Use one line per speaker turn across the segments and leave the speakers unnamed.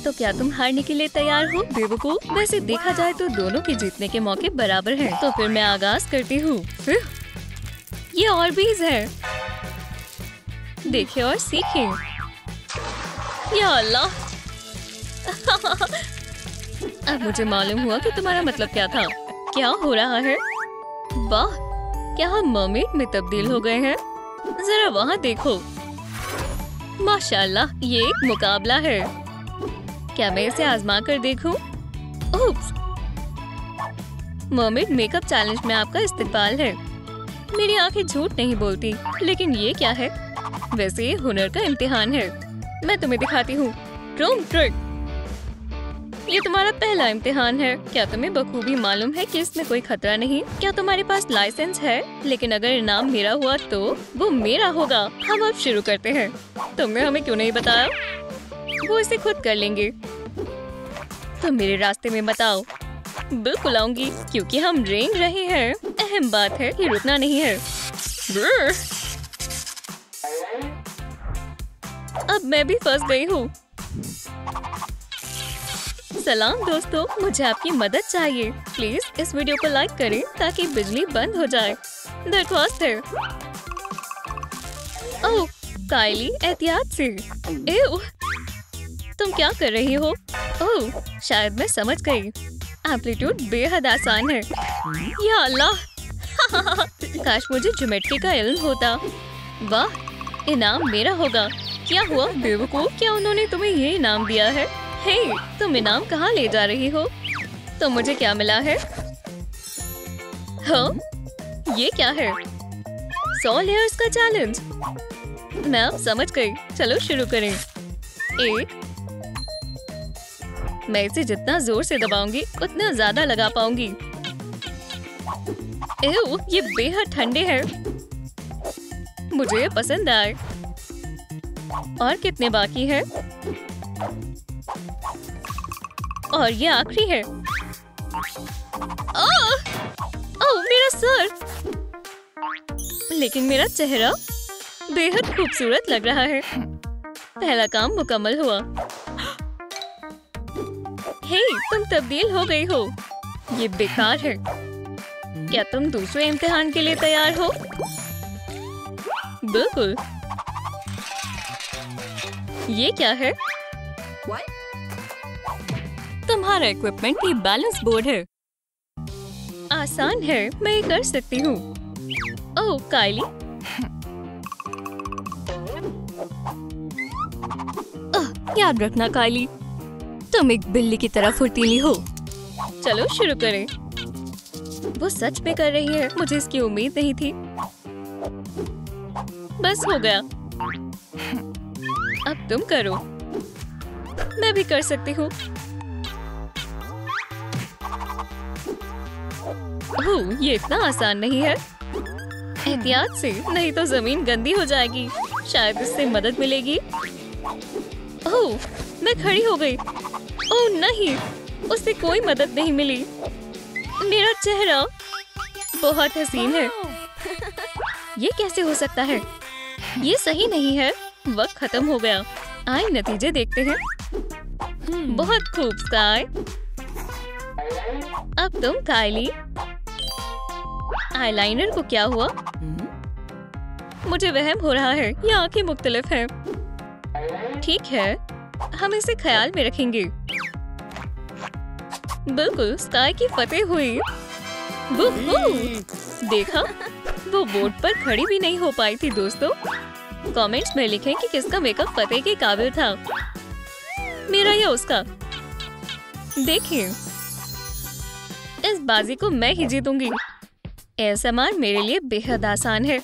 तो क्या तुम हारने के लिए तैयार हो बेवकूफ? वैसे देखा जाए तो दोनों के जीतने के मौके बराबर हैं। तो फिर मैं आगाज करती हूँ। ये ऑर्बीज है, देखिए और सीखें। या अल्लाह! अब मुझे मालूम हुआ कि तुम्हारा मतलब क्या था। क्या हो रहा है? वाह, क्या हम मरमेड में तब्दील हो गए हैं? जरा वहाँ देखो। माशाल्लाह, ये एक मुकाबला है। क्या मैं इसे आजमा कर देखूं? ओप्स! मरमेड मेकअप चैलेंज में आपका इस्तकबाल है। मेरी आंखें झूठ नहीं बोलती, लेकिन ये क्या है? वैसे ये हुनर का इम्तिहान है। मैं तुम्हें दिखाती हूँ। रोम ट्रिक। ये तुम्हारा पहला इम्तिहान है। क्या तुम्हें बखूबी मालूम है कि इसमें कोई खतरा नहीं? क्या तुम्हारे पास लाइसेंस है? लेकिन अगर इनाम मेरा हुआ तो वो मेरा होगा। हम अब शुरू करते हैं। तुमने हमें क्यों नहीं बताया? वो इसे खुद कर लेंगे। तुम मेरे रास्ते में बताओ। बिल्कुल आऊंगी, क्योंकि हम रेंग रहे हैं। अहम बात है कि रुकना नहीं है। अब मैं भी फंस गई हूँ। सलाम दोस्तों, मुझे आपकी मदद चाहिए। प्लीज इस वीडियो को लाइक करें ताकि बिजली बंद हो जाए। दरख्वास्त है। ओह काइली, एहतियात से। एव, तुम क्या कर रही हो? ओह शायद मैं समझ गई। एम्पलीट्यूड बेहद आसान है। या अल्लाह! काश मुझे ज्योमेट्री का इल्म होता। वाह, इनाम मेरा होगा। क्या हुआ बेवकूफ? क्या उन्होंने तुम्हें ये इनाम दिया है? हे, तुम इनाम कहाँ ले जा रही हो? तो मुझे क्या मिला है? हाँ, ये क्या है? 100 लेयर्स का चैलेंज। मैं अब समझ गई। चलो शुरू करें। 1। मैं इसे जितना जोर से दबाऊंगी उतना ज्यादा लगा पाऊंगी। एव, ये बेहद ठंडे हैं। मुझे ये पसंद आए। और कितने बाकी हैं? और ये आखिरी है। ओह मेरा सर! लेकिन मेरा चेहरा बेहद खूबसूरत लग रहा है। पहला काम मुकम्मल हुआ। हे, तुम तब्दील हो गई हो। ये बेकार है। क्या तुम दूसरे इम्तिहान के लिए तैयार हो? बिल्कुल। ये क्या है? तुम्हारा इक्विपमेंट ये बैलेंस बोर्ड है। आसान है, मैं ये कर सकती हूँ। ओह काइली, याद रखना काइली, तुम एक बिल्ली की तरह फुर्तीली हो। चलो शुरू करें। वो सच में कर रही है। मुझे इसकी उम्मीद नहीं थी। बस हो गया। अब तुम करो। मैं भी कर सकती हूँ। ओह, ये इतना आसान नहीं है। एहतियात से, नहीं तो जमीन गंदी हो जाएगी। शायद इससे मदद मिलेगी। ओह, मैं खड़ी हो गई। ओह नहीं, उससे कोई मदद नहीं मिली। मेरा चेहरा बहुत हसीन है। ये कैसे हो सकता है? ये सही नहीं है। वक्त खत्म हो गया। आइए नतीजे देखते हैं। बहुत खूब स्काई। अब तुम काइली। आईलाइनर को क्या हुआ? मुझे वहम हो रहा है। ये आंखें मुख्तलिफ हैं। ठीक है, हम इसे ख्याल में रखेंगे। बिल्कुल, स्काई की फतेह हुई। देखा, वो बोर्ड पर खड़ी भी नहीं हो पाई थी। दोस्तों कमेंट्स में लिखें कि किसका मेकअप फतेह के काबिल था, मेरा या उसका। देखिए, इस बाजी को मैं ही जीतूंगी। एएसएमआर मेरे लिए बेहद आसान है।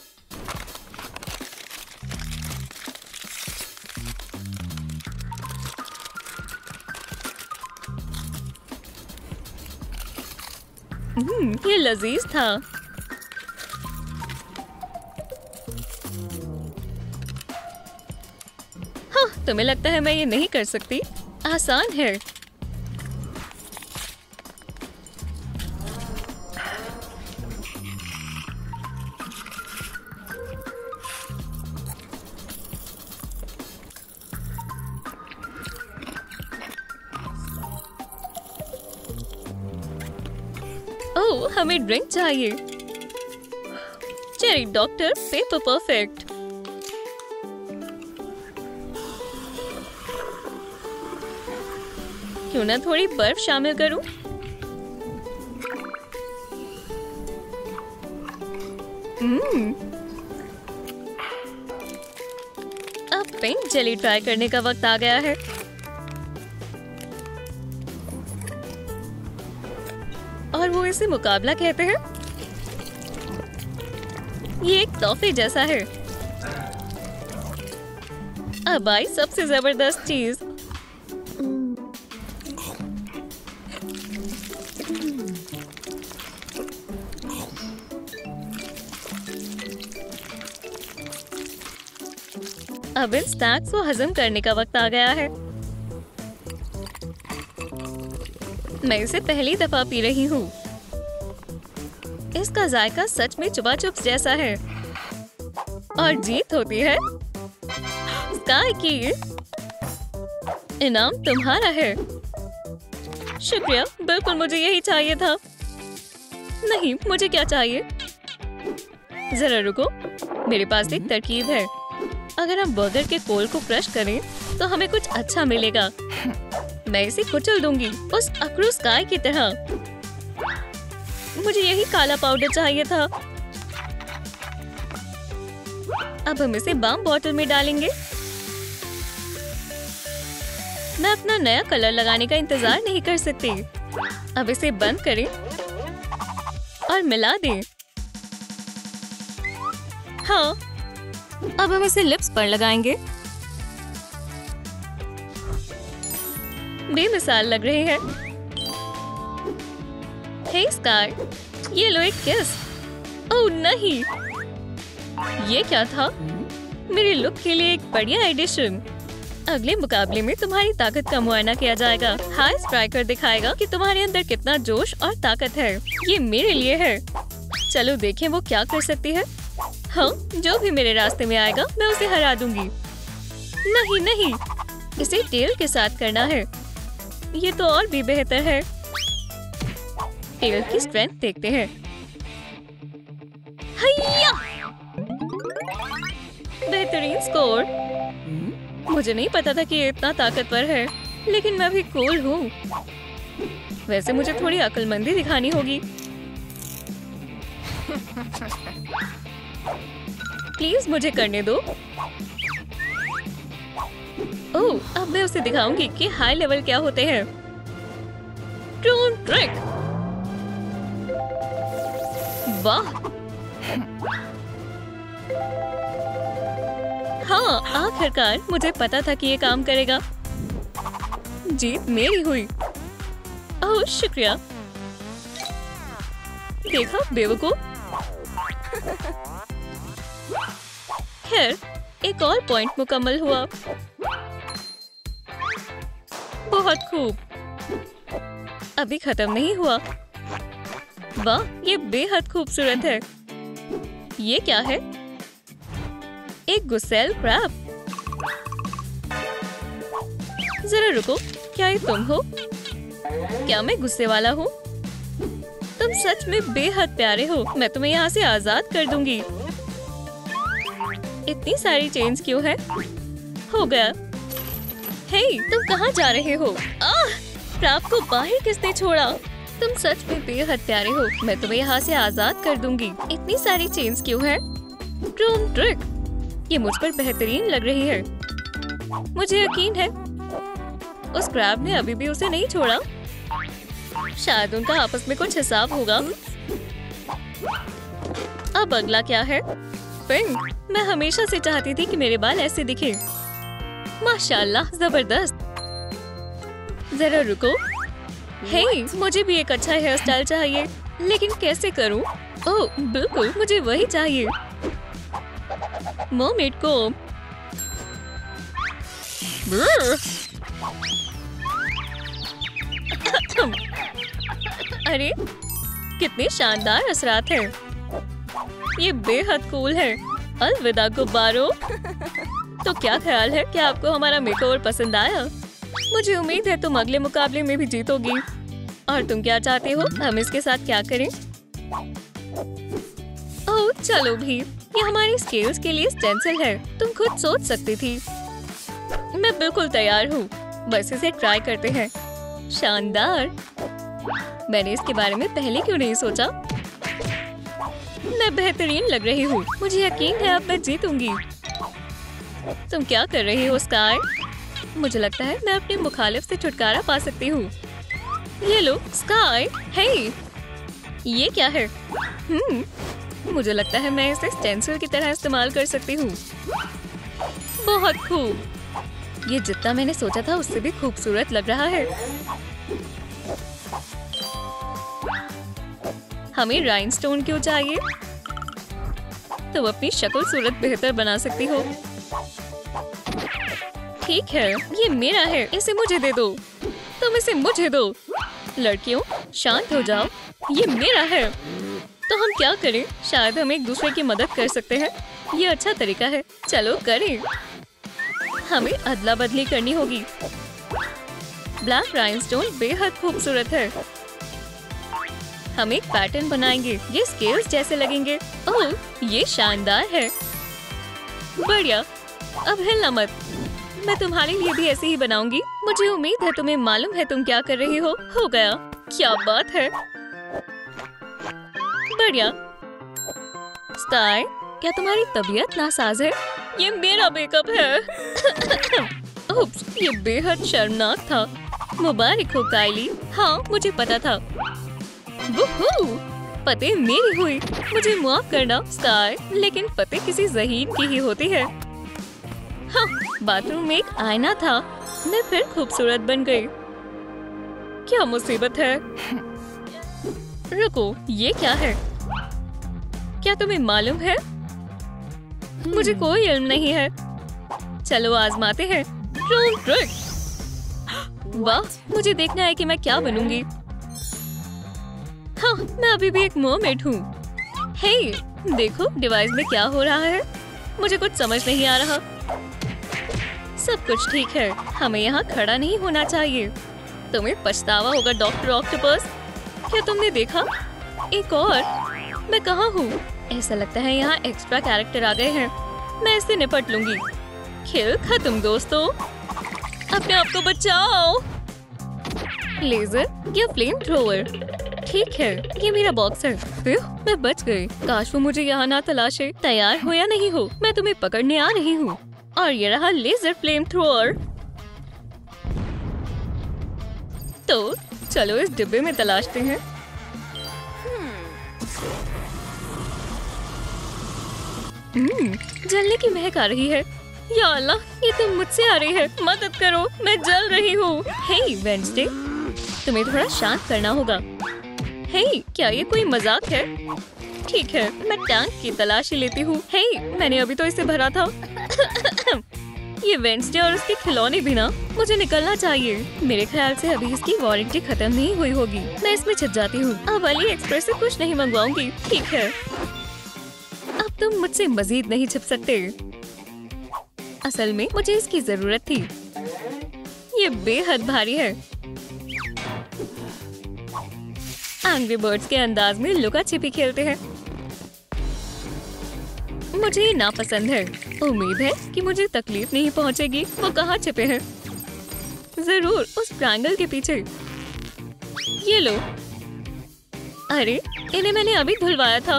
ये लजीज था। हाँ, तुम्हें लगता है मैं ये नहीं कर सकती? आसान है। ओह, हमें ड्रिंक चाहिए। Cherry doctor paper perfect. क्यों ना थोड़ी बर्फ शामिल करूं? अब पिंक जेली ट्राई करने का वक्त आ गया है। और वो इसे मुकाबला कहते हैं। ये एक तोहफे जैसा है। अब आई सबसे जबरदस्त चीज। अब इन स्नैक्स को हजम करने का वक्त आ गया है। मैं इसे पहली दफा पी रही हूँ। इसका जायका सच में चुपा चुप्स जैसा है। और जीत होती है स्काई की। इनाम तुम्हारा है। शुक्रिया, बिल्कुल मुझे यही चाहिए था। नहीं, मुझे क्या चाहिए? जरा रुको, मेरे पास एक तरकीब है। अगर हम बर्गर के कोल को क्रश करें तो हमें कुछ अच्छा मिलेगा। मैं इसे कुचल दूंगी उस अखरू स्काई की तरह। मुझे यही काला पाउडर चाहिए था। अब हम इसे बाम बॉटल में डालेंगे। मैं अपना नया कलर लगाने का इंतजार नहीं कर सकती। अब इसे बंद करें और मिला दें। हाँ, अब हम इसे लिप्स पर लगाएंगे। बेमिसाल लग रहे हैं। हे स्काई, ये लो एक किस। ओह नहीं, ये क्या था? मेरे लुक के लिए एक बढ़िया एडिशन। अगले मुकाबले में तुम्हारी ताकत का मुआयना किया जाएगा। हाई स्ट्राइकर दिखाएगा कि तुम्हारे अंदर कितना जोश और ताकत है। ये मेरे लिए है। चलो देखें वो क्या कर सकती है। हाँ, जो भी मेरे रास्ते में आएगा मैं उसे हरा दूंगी। नहीं नहीं, इसे टेल के साथ करना है। ये तो और भी बेहतर है। टेल की स्ट्रेंथ देखते हैं। हैया! बेहतरीन स्कोर। मुझे नहीं पता था कि ये इतना ताकतवर है, लेकिन मैं भी कूल हूँ। वैसे मुझे थोड़ी अक्लमंदी दिखानी होगी। प्लीज मुझे करने दो। ओह, अब मैं उसे दिखाऊंगी कि हाई लेवल क्या होते हैं। Drone trick. वाह! हाँ, आखिरकार मुझे पता था कि ये काम करेगा। जीत मेरी हुई। ओह शुक्रिया। देखा बेवकूफ। खैर, एक और पॉइंट मुकम्मल हुआ। बहुत खूब। अभी खत्म नहीं हुआ। वाह, ये बेहद खूबसूरत है। ये क्या है? एक गुस्सैल क्रैब। जरा रुको, क्या ये तुम हो? क्या मैं गुस्से वाला हूँ? तुम सच में बेहद प्यारे हो। मैं तुम्हें यहाँ से आजाद कर दूंगी। इतनी सारी चेन्स क्यों है? हो गया। हे, तुम कहाँ जा रहे हो? क्रैब को बाहर किसने छोड़ा? तुम सच में बेहद प्यारे हो। मैं तुम्हें यहाँ से आजाद कर दूंगी। इतनी सारी चेन्स क्यों है? Drone trick. ये मुझ पर बेहतरीन लग रही है। मुझे यकीन है उस क्रैब ने अभी भी उसे नहीं छोड़ा। शायद उनका आपस में कुछ हिसाब होगा। अब अगला क्या है? पिंक। मैं हमेशा से चाहती थी कि मेरे बाल ऐसे दिखे। माशाल्लाह, जबरदस्त। जरा रुको। हे, मुझे भी एक अच्छा हेयर स्टाइल चाहिए, लेकिन कैसे करूं? ओह बिल्कुल, मुझे वही चाहिए। मर्मेड कोम। अरे, कितने शानदार असरात हैं। ये बेहद कूल है। अलविदा गुब्बारों। तो क्या ख्याल है, क्या आपको हमारा मेकओवर पसंद आया? मुझे उम्मीद है तुम अगले मुकाबले में भी जीतोगी। और तुम क्या चाहते हो? हम इसके साथ क्या करें? ओह चलो भी, ये हमारी स्केल्स के लिए स्टेंसिल है। तुम खुद सोच सकती थी। मैं बिल्कुल तैयार हूँ। बस इसे ट्राई करते हैं। शानदार। मैंने इसके बारे में पहले क्यों नहीं सोचा? मैं बेहतरीन लग रही हूँ। मुझे यकीन है अब मैं जीतूंगी। तुम क्या कर रही हो स्काई? मुझे लगता है मैं अपने मुखालिफ से छुटकारा पा सकती हूँ। ये लो स्काई। हे, ये क्या है? मुझे लगता है मैं इसे स्टेंसिल की तरह इस्तेमाल कर सकती हूँ। बहुत खूब। ये जितना मैंने सोचा था उससे भी खूबसूरत लग रहा है। हमें राइनस्टोन क्यों चाहिए? तुम अपनी शक्ल सूरत बेहतर बना सकती हो। ठीक है, ये मेरा है। इसे मुझे दे दो। तुम इसे मुझे दो। लड़कियों शांत हो जाओ। ये मेरा है। तो हम क्या करें? शायद हम एक दूसरे की मदद कर सकते हैं। ये अच्छा तरीका है। चलो करें। हमें अदला बदली करनी होगी। ब्लैक राइनस्टोन बेहद खूबसूरत है। हम एक पैटर्न बनाएंगे। ये स्केल्स जैसे लगेंगे। ओह, ये शानदार है। बढ़िया। अब हिलना मत। मैं तुम्हारे लिए भी ऐसे ही बनाऊंगी। मुझे उम्मीद है तुम्हें मालूम है तुम क्या कर रही हो। हो गया। क्या बात है। बढ़िया। स्काई, क्या तुम्हारी तबीयत नासाज है? ये मेरा मेकअप है। उप्स, ये बेहद शर्मनाक था। मुबारक हो काइली। हाँ, मुझे पता था। वुहू, पते मेरी हुई। मुझे माफ करना स्काई, लेकिन पते किसी ज़हीन की ही होती है। हाँ, बाथरूम में एक आईना था। मैं फिर खूबसूरत बन गई। क्या मुसीबत है। रुको, ये क्या है? क्या तुम्हें मालूम है? मुझे कोई इल्म नहीं है। चलो आजमाते हैं। वाह, मुझे देखना है कि मैं क्या बनूंगी। हाँ, मैं अभी भी एक मरमेड हूँ। हे, देखो डिवाइस में क्या हो रहा है। मुझे कुछ समझ नहीं आ रहा। सब कुछ ठीक है। हमें यहाँ खड़ा नहीं होना चाहिए। तुम्हें पछतावा होगा डॉक्टर ऑक्टोपस। क्या तुमने देखा? एक और। मैं कहाँ हूँ? ऐसा लगता है यहाँ एक्स्ट्रा कैरेक्टर आ गए हैं। मैं इससे निपट लूंगी। खेल खत्म दोस्तों। अपने आप को बचाओ। लेजर या फ्लेम थ्रोवर? ठीक है, ये मेरा बॉक्स है। मैं बच गई। काश वो मुझे यहाँ ना तलाशे। तैयार हो या नहीं हो? मैं तुम्हें पकड़ने आ रही हूँ। और ये रहा लेजर फ्लेम थ्रोअर। तो चलो इस डिब्बे में तलाशते हैं। जलने की महक आ रही है। या अल्लाह, ये तो मुझसे आ रही है। मदद करो, मैं जल रही हूँ। हे वेडनेसडे, तुम्हें थोड़ा शांत करना होगा। हे, क्या ये कोई मजाक है? ठीक है, मैं टैंक की तलाशी लेती हूँ। हे, मैंने अभी तो इसे भरा था। ये वेडनेसडे और उसके खिलौने भी ना। मुझे निकलना चाहिए। मेरे ख्याल से अभी इसकी वारंटी खत्म नहीं हुई होगी। मैं इसमें छिप जाती हूँ। अब अली एक्सप्रेस से कुछ नहीं मंगवाऊंगी। ठीक है, अब तुम मुझसे मजीद नहीं छिप सकते। असल में मुझे इसकी जरूरत थी। ये बेहद भारी है। एंग्री बर्ड्स के अंदाज में लुका छिपी खेलते हैं। मुझे ये नापसंद है। उम्मीद है कि मुझे तकलीफ नहीं पहुंचेगी। वो कहाँ छिपे हैं? जरूर उस ट्रायंगल के पीछे। ये लो। अरे, इन्हें मैंने अभी धुलवाया था।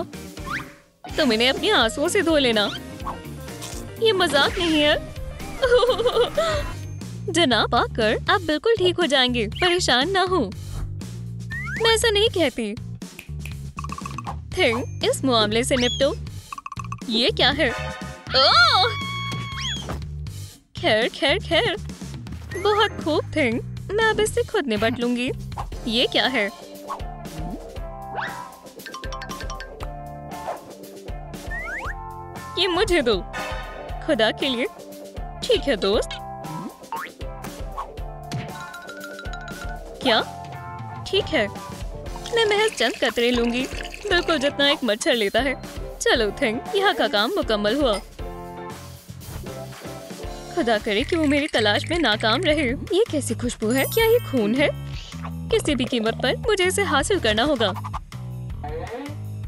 तुम इन्हें अपने आंसुओं से धो लेना। ये मजाक नहीं है। जनाब आकर आप बिल्कुल ठीक हो जाएंगे। परेशान ना हो। मैं ऐसा नहीं कहती। थिंग, इस मामले से निपटो। ये क्या है? खैर खैर खैर, बहुत खूब थिंग। मैं अब इससे खुद निपट लूंगी। ये क्या है? ये मुझे दो, खुदा के लिए। ठीक है दोस्त। क्या? ठीक है, मैं महज चंद कतरे लूंगी, बिल्कुल जितना एक मच्छर लेता है। चलो थिंग, यहाँ का काम मुकम्मल हुआ। खुदा करे कि वो मेरी तलाश में नाकाम रहे। ये कैसी खुशबू है? क्या ये खून है? किसी भी कीमत पर मुझे इसे हासिल करना होगा।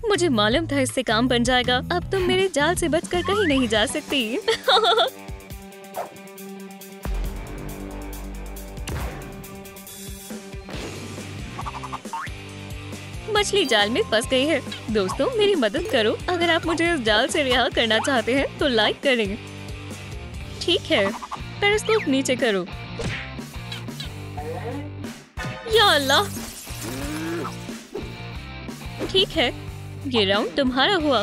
मुझे मालूम था इससे काम बन जाएगा। अब तुम मेरे जाल से बचकर कहीं नहीं जा सकती। मछली जाल में फंस गई है। दोस्तों मेरी मदद करो। अगर आप मुझे इस जाल से रिहा करना चाहते हैं तो लाइक करें। ठीक है, पेरिस्कोप नीचे करो। या अल्लाह! ठीक है, ये राउंड तुम्हारा हुआ।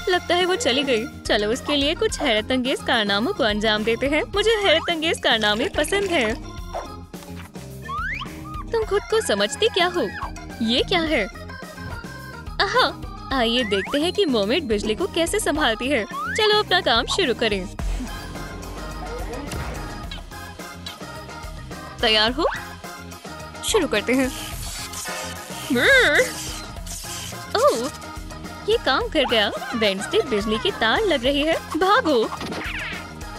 लगता है वो चली गई। चलो इसके लिए कुछ हैरत अंगेज कारनामों को अंजाम देते हैं। मुझे हैरत अंगेज कारनामे पसंद है। तुम खुद को समझती क्या हो? ये क्या है? आहा! आइए देखते हैं कि मोमेट बिजली को कैसे संभालती है। चलो अपना काम शुरू करें। तैयार हो? शुरू करते हैं। ओह, ये काम कर गया। वेडनेसडे बिजली की तार लग रही है। भागो!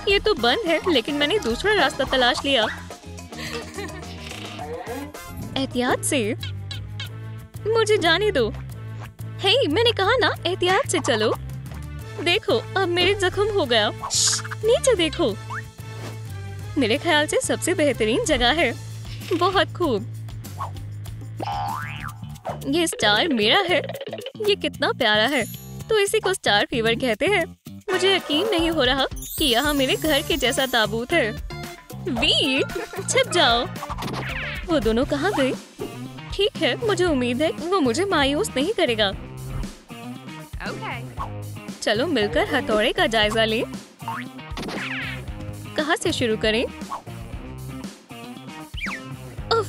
ये तो बंद है, लेकिन मैंने दूसरा रास्ता तलाश लिया। एहतियात से। मुझे जाने दो। हे, मैंने कहा ना एहतियात से चलो। देखो अब मेरे जख्म हो गया। नीचे देखो। मेरे ख्याल से सबसे बेहतरीन जगह है। बहुत खूब। ये स्टार मेरा है। ये कितना प्यारा है। तो इसी को स्टार फीवर कहते हैं। मुझे यकीन नहीं हो रहा कि यहाँ मेरे घर के जैसा ताबूत है। वी, छिप जाओ। वो दोनों कहाँ गए? ठीक है, मुझे उम्मीद है वो मुझे मायूस नहीं करेगा। चलो मिलकर हथौड़े का जायजा लें। कहाँ से शुरू करें? उफ!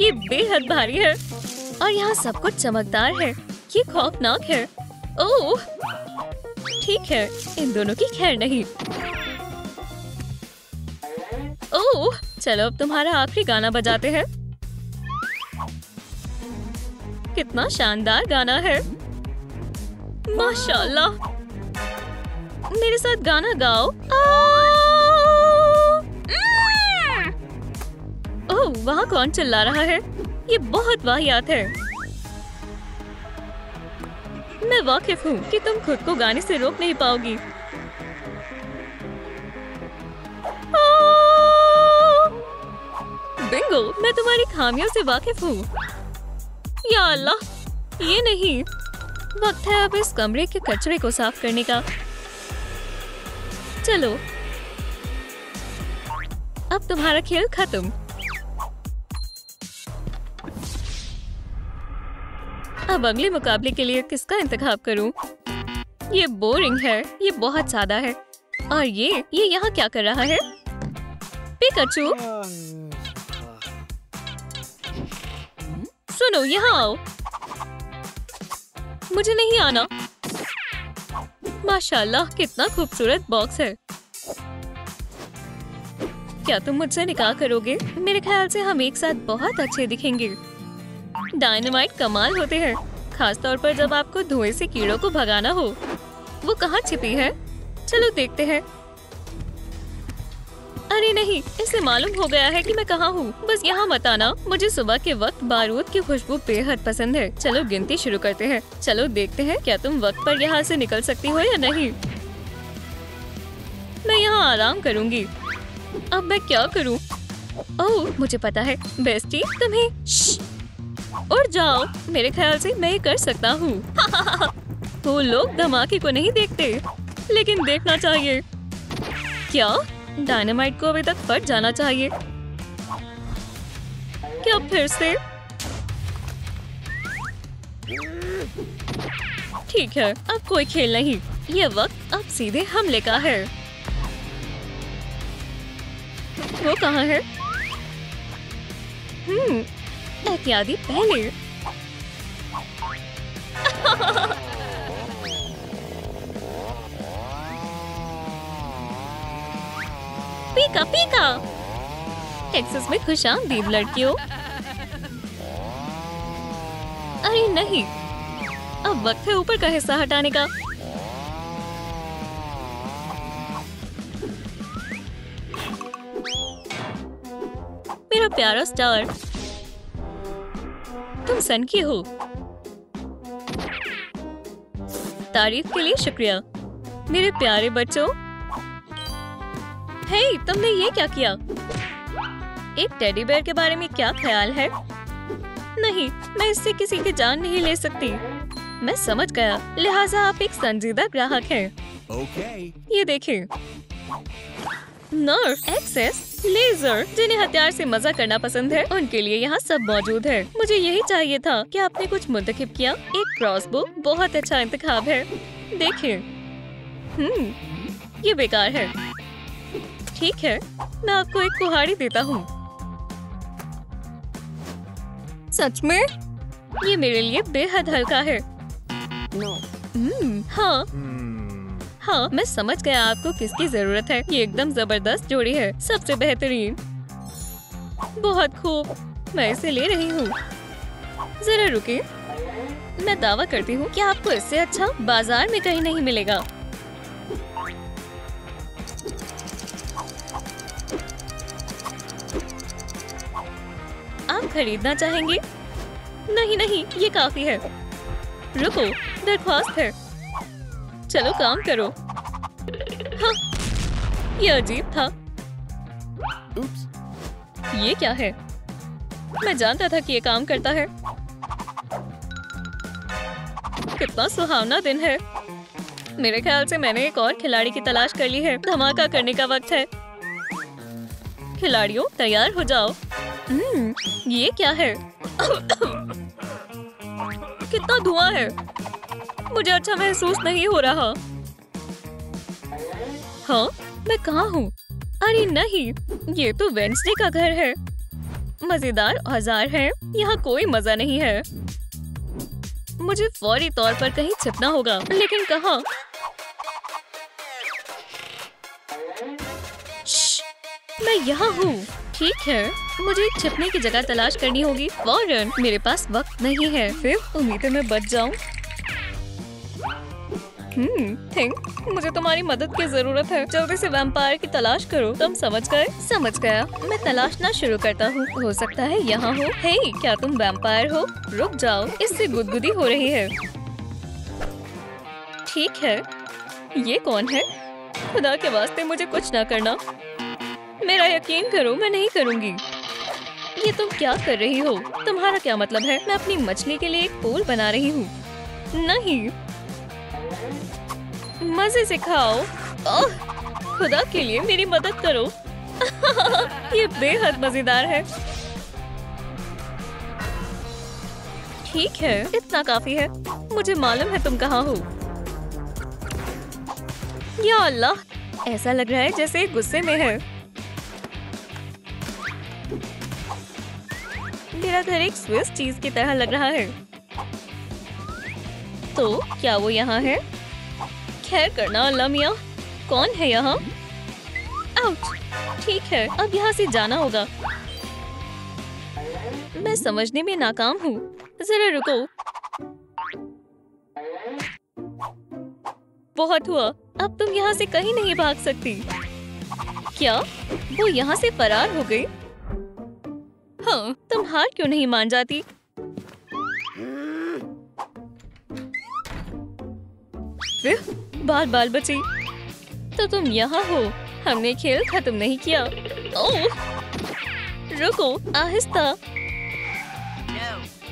ये बेहद भारी है और यहाँ सब कुछ चमकदार है। ये खौफनाक है। ओह! ठीक है, इन दोनों की खैर नहीं। ओह! चलो अब तुम्हारा आखिरी गाना बजाते हैं। कितना शानदार गाना है। माशाल्लाह। मेरे साथ गाना गाओ। ओह, वहाँ कौन चिल्ला रहा है? ये बहुत वाहियात है। मैं वाकिफ हूँ कि तुम खुद को गाने से रोक नहीं पाओगी। बिंगो, मैं तुम्हारी खामियों से वाकिफ हूँ। या अल्लाह, ये नहीं। वक्त है अब इस कमरे के कचरे को साफ करने का। चलो, अब तुम्हारा खेल खत्म। अब अगले मुकाबले के लिए किसका इंतखाब करूं? ये बोरिंग है। ये बहुत सादा है। और ये यहाँ क्या कर रहा है? पिकाचू, सुनो, यहाँ आओ। मुझे नहीं आना। माशाल्लाह, कितना खूबसूरत बॉक्स है। क्या तुम मुझसे निकाह करोगे? मेरे ख्याल से हम एक साथ बहुत अच्छे दिखेंगे। डायनामाइट कमाल होते हैं, खासतौर पर जब आपको धुएं से कीड़ों को भगाना हो। वो कहाँ छिपी है? चलो देखते हैं। अरे नहीं, इसे मालूम हो गया है कि मैं कहाँ हूँ। बस यहाँ मत आना। मुझे सुबह के वक्त बारूद की खुशबू बेहद पसंद है। चलो गिनती शुरू करते हैं। चलो देखते हैं क्या तुम वक्त पर यहाँ से निकल सकती हो या नहीं। मैं यहाँ आराम करूँगी। अब मैं क्या करूँ? ओह, मुझे पता है। बेस्टी, तुम्हें उड़ जाओ। मेरे ख्याल से मैं ये कर सकता हूँ। वो लोग धमाके को नहीं देखते, लेकिन देखना चाहिए। क्या डायनामाइट को अभी तक फट जाना चाहिए? क्या फिर से? ठीक है, अब कोई खेल नहीं। ये वक्त अब सीधे हमले का है। वो कहाँ है? एहतियाती पहले। पीका पीका। टेक्सास में खुशामदीद लड़कियों। अरे नहीं, अब वक्त है ऊपर का हिस्सा हटाने का। मेरा प्यारा स्टार, तुम सन की हो। तारीफ के लिए शुक्रिया मेरे प्यारे बच्चों। हे, तुमने ये क्या किया? एक टेडी बेयर के बारे में क्या ख्याल है? नहीं, मैं इससे किसी की जान नहीं ले सकती। मैं समझ गया, लिहाजा आप एक संजीदा ग्राहक हैं। ये देखें, नर्फ, एक्सेस, लेजर, जिन्हें हथियार से मजा करना पसंद है, उनके लिए यहाँ सब मौजूद है। मुझे यही चाहिए था कि आपने कुछ मुंतखब किया। एक क्रॉसबो बहुत अच्छा इंतखाब है। देखें, ये बेकार है। ठीक है, मैं आपको एक कुल्हाड़ी देता हूँ। सच में? ये मेरे लिए बेहद हल्का है। हाँ, मैं समझ गया आपको किसकी जरूरत है। ये एकदम जबरदस्त जोड़ी है, सबसे बेहतरीन। बहुत खूब, मैं इसे ले रही हूँ। जरा रुकिए, मैं दावा करती हूँ कि आपको इससे अच्छा बाजार में कहीं नहीं मिलेगा। आप खरीदना चाहेंगे? नहीं नहीं, ये काफी है। रुको, दरख्वास्त है। चलो काम करो। हाँ, ये अजीब था। ये क्या है? मैं जानता था कि ये काम करता है। कितना सुहावना दिन है। मेरे ख्याल से मैंने एक और खिलाड़ी की तलाश कर ली है। धमाका करने का वक्त है। खिलाड़ियों, तैयार हो जाओ। ये क्या है? कितना धुआं है। मुझे अच्छा महसूस नहीं हो रहा। हाँ, मैं कहाँ हूँ? अरे नहीं, ये तो वेंसडे का घर है। मजेदार औजार है। यहाँ कोई मजा नहीं है। मुझे फौरी तौर पर कहीं छिपना होगा, लेकिन कहाँ? मैं यहाँ हूँ। ठीक है, मुझे छिपने की जगह तलाश करनी होगी फौरन। मेरे पास वक्त नहीं है। फिर उम्मीद है मैं बच जाऊँ। थिंक, मुझे तुम्हारी मदद की जरूरत है। जल्दी से वैम्पायर की तलाश करो। तुम समझ गए? समझ गया। मैं तलाशना शुरू करता हूँ। हो सकता है यहाँ हो। हे, क्या तुम वैम्पायर हो? रुक जाओ, इससे गुदगुदी हो रही है। ठीक है, ये कौन है? खुदा के वास्ते मुझे कुछ ना करना। मेरा यकीन करो, मैं नहीं करूँगी। ये तुम क्या कर रही हो? तुम्हारा क्या मतलब है? मैं अपनी मछली के लिए एक पूल बना रही हूँ। नहीं, मजे से खाओ। ओह, खुदा के लिए मेरी मदद करो। ये बेहद मजेदार है। ठीक है, इतना काफी है। मुझे मालूम है तुम कहाँ हो। या अल्लाह, ऐसा लग रहा है जैसे गुस्से में है। मेरा घर एक स्विस चीज की तरह लग रहा है। तो क्या वो यहाँ है? खैर करना लमिया, कौन है यहाँ? आउच! ठीक है, अब यहाँ से जाना होगा। मैं समझने में नाकाम हूँ। जरा रुको। बहुत हुआ, अब तुम यहाँ से कहीं नहीं भाग सकती। क्या वो यहाँ से फरार हो गई? हाँ, तुम हार क्यों नहीं मान जाती? बाल बाल बची, तो तुम यहाँ हो। हमने खेल खत्म नहीं किया। ओह, रुको, आहिस्ता।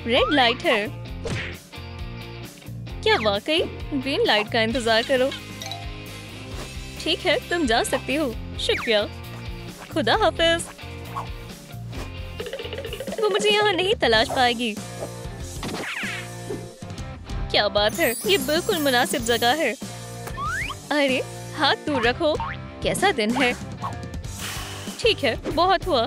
रेड लाइट है। क्या वाकई? ग्रीन लाइट का इंतजार करो। ठीक है, तुम जा सकती हो। शुक्रिया। खुदा हाफिज। वो मुझे यहाँ नहीं तलाश पाएगी। क्या बात है, ये बिल्कुल मुनासिब जगह है। अरे, हाथ दूर रखो। कैसा दिन है? ठीक है, बहुत हुआ।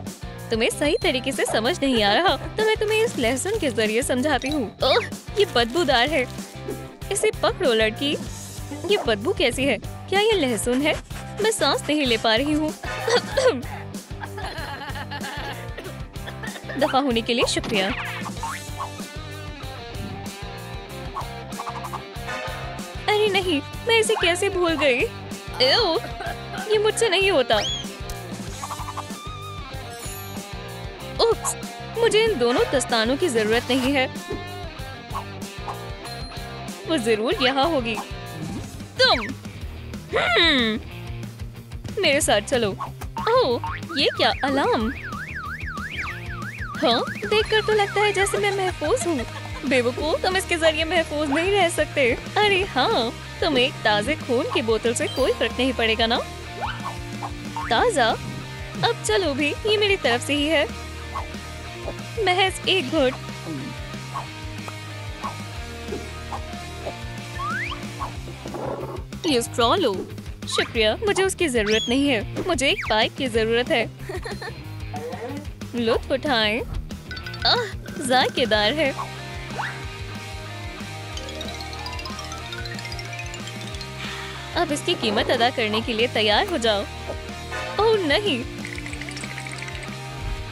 तुम्हें सही तरीके से समझ नहीं आ रहा, तो मैं तुम्हें इस लहसुन के जरिए समझाती हूँ। ओह, ये बदबूदार है। इसे पकड़ो लड़की। ये बदबू कैसी है? क्या ये लहसुन है? मैं सांस नहीं ले पा रही हूँ। दफा होने के लिए शुक्रिया। अरे नहीं, मैं इसे कैसे भूल गई? ये मुझसे नहीं होता। उप्स, मुझे इन दोनों दस्तानों की जरूरत नहीं है। वो जरूर यहाँ होगी। तुम मेरे साथ चलो। ओह, ये क्या अलार्म? हाँ, देखकर तो लगता है जैसे मैं महफूज हूँ। बेवकूफ, तुम इसके जरिए महफूज नहीं रह सकते। अरे हाँ, तुम एक ताजे खून की बोतल से कोई फर्क नहीं पड़ेगा ना। ताजा? अब चलो भी, ये मेरी तरफ से ही है। महज एक घूंट। ये स्ट्रॉ लो। शुक्रिया, मुझे उसकी जरूरत नहीं है। मुझे एक पाइप की जरूरत है। लुत्फ उठाएं। जायकेदार है। अब इसकी कीमत अदा करने के लिए तैयार हो जाओ। ओह नहीं,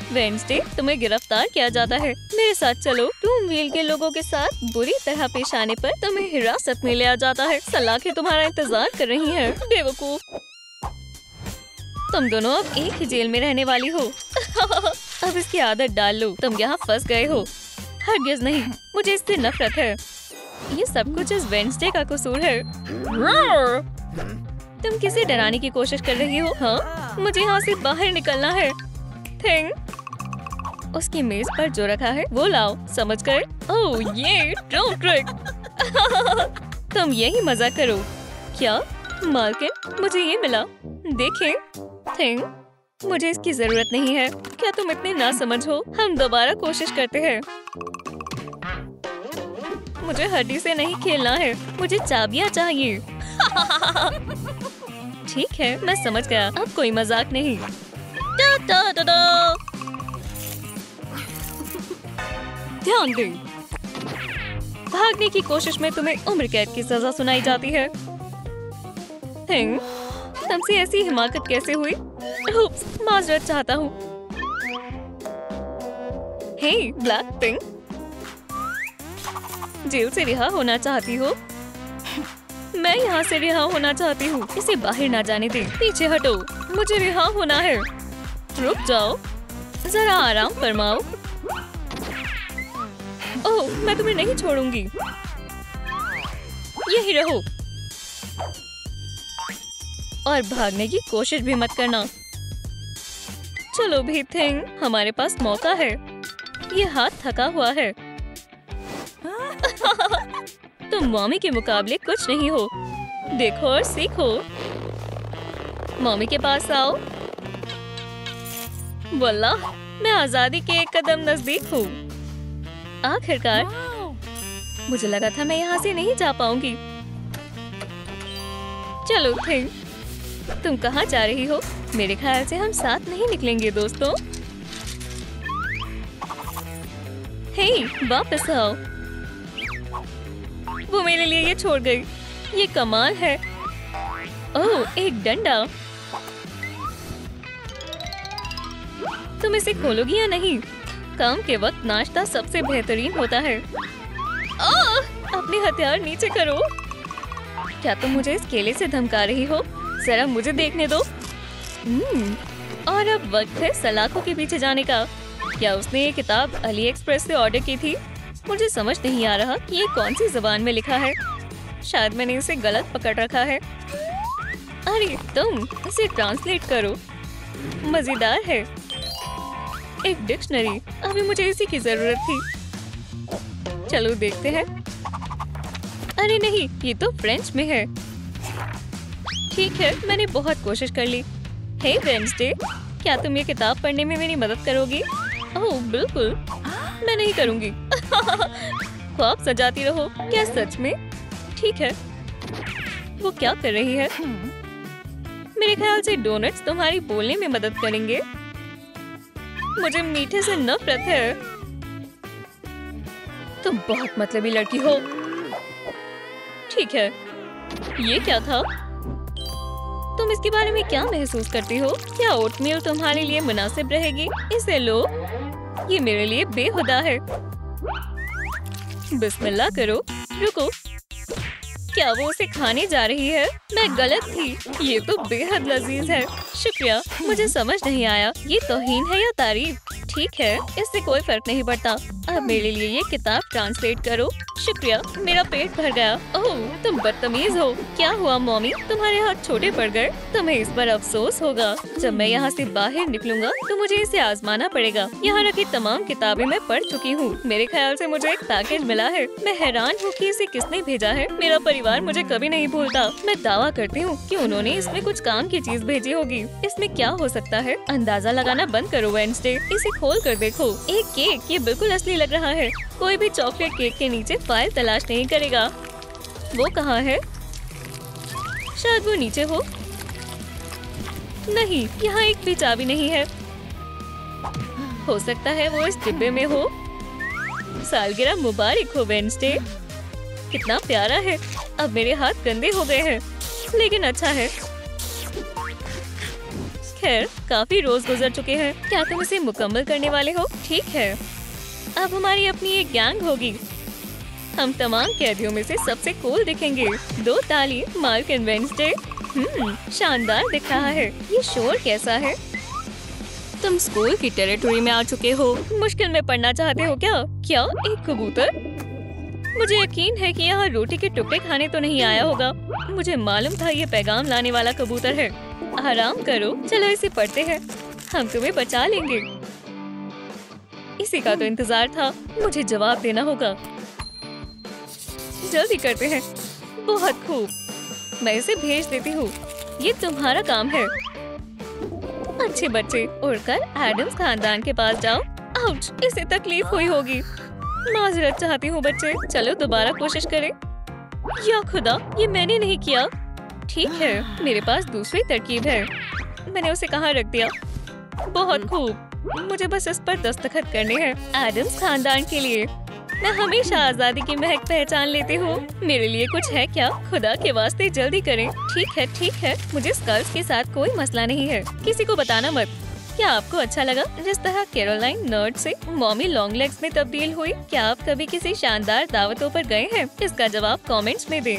वेडनेसडे, तुम्हें गिरफ्तार किया जाता है। मेरे साथ चलो। टूम व्हील के लोगों के साथ बुरी तरह पेश आने पर तुम्हें हिरासत में लिया जाता है। सलाखें तुम्हारा इंतजार कर रही हैं। बेवकूफ, तुम दोनों अब एक ही जेल में रहने वाली हो। अब इसकी आदत डाल लो। तुम यहाँ फंस गए हो। हरगिज़ नहीं, मुझे इससे नफरत है। ये सब कुछ इस वेडनेसडे का कसूर है। तुम किसे डराने की कोशिश कर रही हो? हाँ, मुझे यहाँ से बाहर निकलना है। थिंग, उसकी मेज पर जो रखा है वो लाओ। समझ गए? ओह, ये ट्रिक। तुम यही मजा करो। क्या मार्किन, मुझे ये मिला। देखें। थिंग, मुझे इसकी जरूरत नहीं है। क्या तुम इतने ना समझ हो? हम दोबारा कोशिश करते हैं। मुझे हड्डी से नहीं खेलना है। मुझे चाबियां चाहिए। ठीक है, मैं समझ गया। अब कोई मजाक नहीं। दा, दा, दा, दा। ध्यान दें, भागने की कोशिश में तुम्हें उम्र कैद की सजा सुनाई जाती है। थिंग, तुमसे ऐसी हिमाकत कैसे हुई? उप्स, माजरत चाहता हूँ। हे ब्लैक पिंक, जेल से रिहा होना चाहती हो? मैं यहाँ से रिहा होना चाहती हूँ। इसे बाहर ना जाने दे। पीछे हटो, मुझे रिहा होना है। रुक जाओ, जरा आराम फरमाओ। ओह, मैं तुम्हें नहीं छोड़ूंगी। यही रहो और भागने की कोशिश भी मत करना। चलो भी थिंग, हमारे पास मौका है। ये हाथ थका हुआ है। तुम मॉमी के मुकाबले कुछ नहीं हो। देखो और सीखो। मॉमी के पास आओ। वल्लाह, मैं आजादी के एक कदम नजदीक हूँ। आखिरकार, मुझे लगा था मैं यहाँ से नहीं जा पाऊंगी। चलो थिंग, तुम कहाँ जा रही हो? मेरे ख्याल से हम साथ नहीं निकलेंगे दोस्तों। हे, वापस आओ। वो मेरे लिए ये छोड़ गई। ये कमाल है। ओह, एक डंडा। तुम इसे खोलोगी या नहीं? काम के वक्त नाश्ता सबसे बेहतरीन होता है। ओह, अपने हथियार नीचे करो। क्या तुम मुझे इस केले से धमका रही हो? जरा मुझे देखने दो। और अब वक्त है सलाखों के पीछे जाने का। क्या उसने ये किताब अली एक्सप्रेस से ऑर्डर की थी? मुझे समझ नहीं आ रहा कि ये कौन सी जबान में लिखा है। शायद मैंने इसे गलत पकड़ रखा है। अरे तुम, इसे ट्रांसलेट करो। मजेदार है। एक डिक्शनरी। अभी मुझे इसी की जरूरत थी। चलो देखते हैं। अरे नहीं, ये तो फ्रेंच में है। ठीक है, मैंने बहुत कोशिश कर ली। हे वेडनेसडे, क्या तुम ये किताब पढ़ने में मेरी मदद करोगी? ओह बिल्कुल, मैं नहीं करूंगी। ख्वाब सजाती रहो। क्या सच में? ठीक है। वो क्या कर रही है? मेरे ख्याल से डोनट्स तुम्हारी बोलने में मदद करेंगे। मुझे मीठे से नफरत है। तुम बहुत मतलबी लड़की हो। ठीक है, ये क्या था? तुम इसके बारे में क्या महसूस करती हो? क्या ओटमील तुम्हारे लिए मुनासिब रहेगी? इसे लो। ये मेरे लिए बेहुदा है। बिस्मिल्लाह करो। रुको, क्या वो उसे खाने जा रही है? मैं गलत थी। ये तो बेहद लजीज है। शुक्रिया। मुझे समझ नहीं आया, ये तौहीन है या तारीफ? ठीक है, इससे कोई फर्क नहीं पड़ता। अब मेरे लिए ये किताब ट्रांसलेट करो। शुक्रिया, मेरा पेट भर गया। ओह, तुम बदतमीज हो। क्या हुआ मॉमी, तुम्हारे हाथ छोटे पड़ गए? तुम्हें इस पर अफसोस होगा। जब मैं यहाँ से बाहर निकलूंगा तो मुझे इसे आजमाना पड़ेगा। यहाँ रखी तमाम किताबें मैं पढ़ चुकी हूँ। मेरे ख्याल से मुझे एक पैकेज मिला है। मैं हैरान हूँ कि इसे किसने भेजा है। मेरा परिवार मुझे कभी नहीं भूलता। मैं दावा करती हूँ कि उन्होंने इसमें कुछ काम की चीज भेजी होगी। इसमें क्या हो सकता है? अंदाजा लगाना बंद करो वेडनेसडे। इसे खोल कर देखो। एक केक, ये बिल्कुल असली लग रहा है। कोई भी चॉकलेट केक के नीचे फाइल तलाश नहीं करेगा। वो कहाँ है? शायद वो नीचे हो। नहीं, यहाँ एक भी चाबी नहीं है। हो सकता है वो इस डिब्बे में हो। सालगिरह मुबारक हो वेडनेसडे। कितना प्यारा है। अब मेरे हाथ गंदे हो गए हैं, लेकिन अच्छा है। खैर, काफी रोज गुजर चुके हैं। क्या तुम इसे मुकम्मल करने वाले हो? ठीक है, अब हमारी अपनी एक गैंग होगी। हम तमाम कैदियों में से सबसे कूल दिखेंगे। 2 ताली मार्क एंड वेडनेसडे। शानदार दिख रहा है। ये शोर कैसा है? तुम स्कूल की टेरिटरी में आ चुके हो। मुश्किल में पढ़ना चाहते हो क्या? क्या एक कबूतर? मुझे यकीन है कि यहाँ रोटी के टुकड़े खाने तो नहीं आया होगा। मुझे मालूम था ये पैगाम लाने वाला कबूतर है। आराम करो, चलो इसे पढ़ते हैं। हम तुम्हें बचा लेंगे। इसी का तो इंतजार था। मुझे जवाब देना होगा। जल्दी करते हैं। बहुत खूब, मैं इसे भेज देती हूँ। ये तुम्हारा काम है। अच्छे बच्चे, उड़कर एडम्स खानदान के पास जाओ। आउच, इसे तकलीफ हुई होगी। माजरत चाहती हूँ बच्चे। चलो दोबारा कोशिश करें। या खुदा, ये मैंने नहीं किया। ठीक है, मेरे पास दूसरी तरकीब है। मैंने उसे कहाँ रख दिया? बहुत खूब, मुझे बस इस पर दस्तखत करने हैं। एडम्स खानदान के लिए। मैं हमेशा आजादी की महक पहचान लेती हूँ। मेरे लिए कुछ है क्या? खुदा के वास्ते जल्दी करें। ठीक है, मुझे स्कल्स के साथ कोई मसला नहीं है। किसी को बताना मत। क्या आपको अच्छा लगा जिस तरह कैरोलाइन नर्ड से मॉमी लॉन्ग लेग्स में तब्दील हुई? क्या आप कभी किसी शानदार दावतों पर गए हैं? इसका जवाब कमेंट्स में दें।